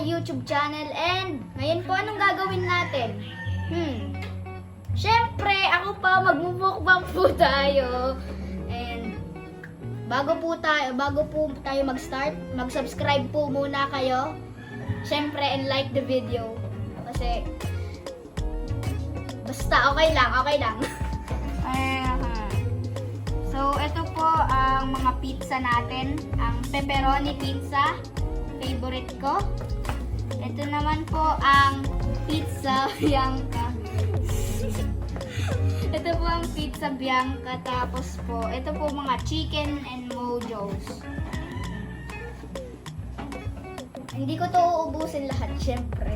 YouTube channel. And ngayon po, anong gagawin natin? Syempre, ako pa, magmumukbang po tayo. And bago po tayo mag-start, mag-subscribe po muna kayo. Syempre, and like the video. Kasi, basta okay lang. So, ito po ang mga pizza natin. Ang pepperoni pizza, favorite ko. Ito naman po ang pizza bianca. Ito po ang pizza bianca. Tapos po, ito po mga chicken and mojos. Hindi ko to uubusin lahat, syempre.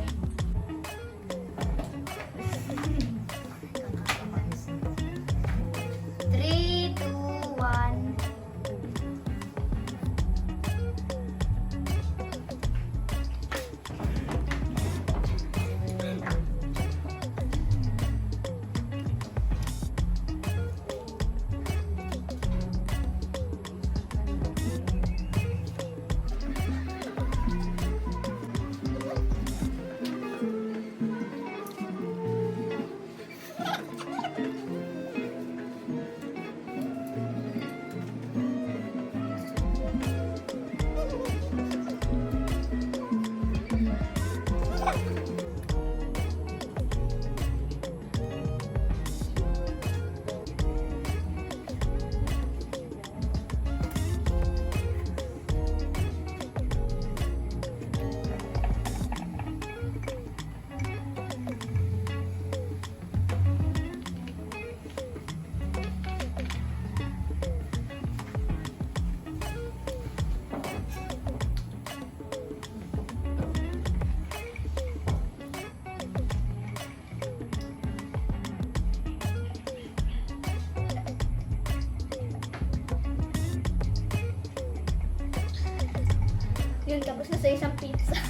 Yun, tapos na sa isang pizza.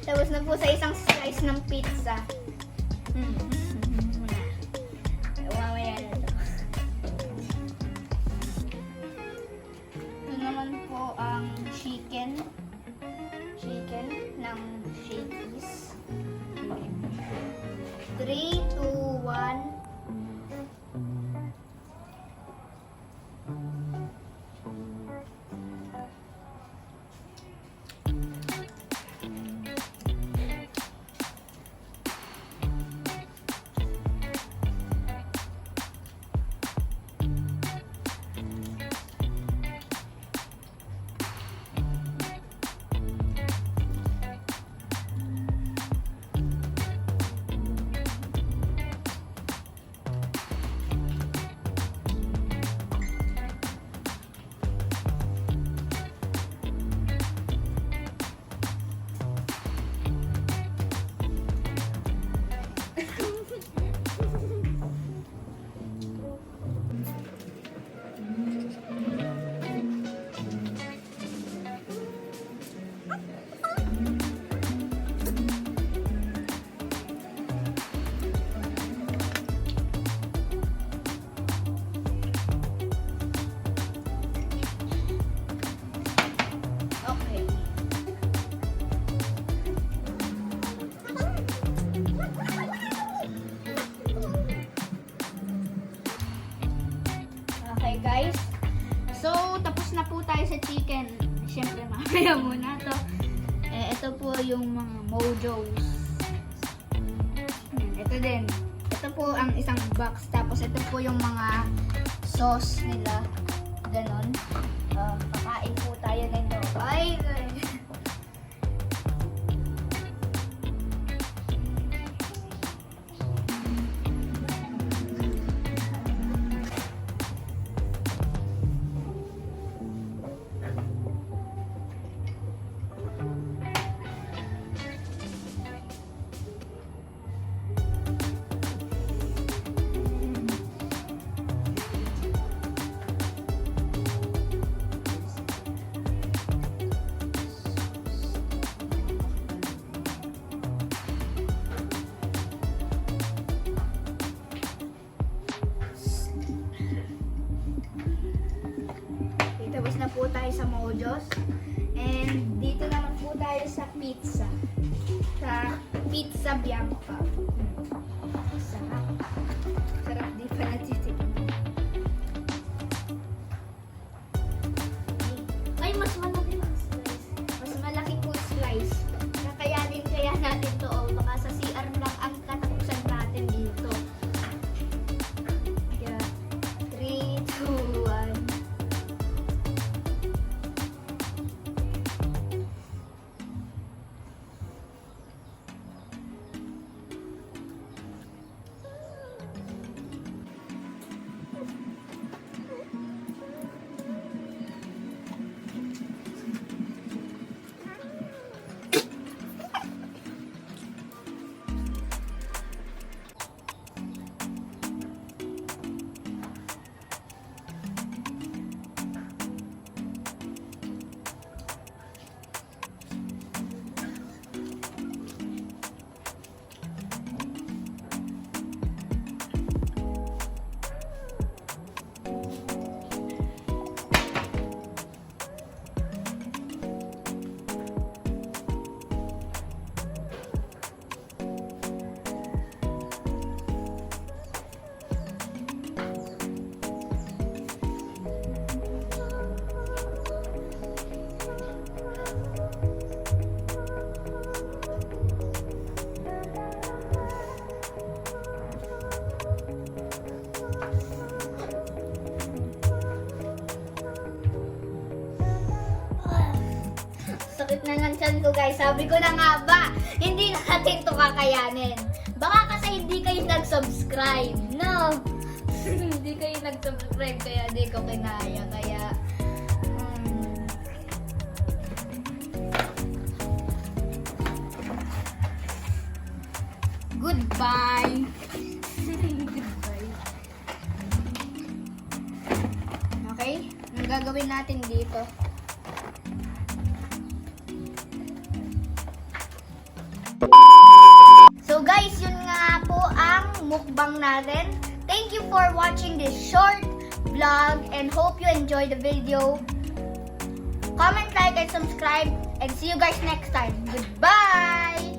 Tapos na po sa isang slice ng pizza. Mamaya na ito. Ito naman po ang chicken. Chicken ng Jayce. 3, 2, 1. Guys, so tapos na po tayo sa chicken. Siyempre mamaya muna to. Ito po yung mga mojos. Ito din. Ito po ang isang box. Tapos ito po yung mga sauce nila. Ganon. Kakain po tayo nito. Ay, po tayo sa mojos. And dito naman po tayo sa pizza. Sa pizza bianca. Sarap. Sarap, di pa natitikman. Ay, mas malaki ang slice. Mas malaki po slice. Kakayanin kaya natin to. Oh. Baka sa CR lang ang katapusan natin dito. Kaya, 3, 2, 1. Sakit na ng tiyan ko, guys. Sabi ko na nga ba, hindi natin to kakayanin. Baka kasi hindi kayo nag-subscribe. No. Hindi kayo nag-subscribe kaya hindi ko kinaya. Kaya, goodbye. Goodbye. Okay? Anong gagawin natin dito? So guys, yun nga po ang mukbang natin. Thank you for watching this short vlog and hope you enjoy the video. Comment, like, and subscribe, and see you guys next time. Goodbye!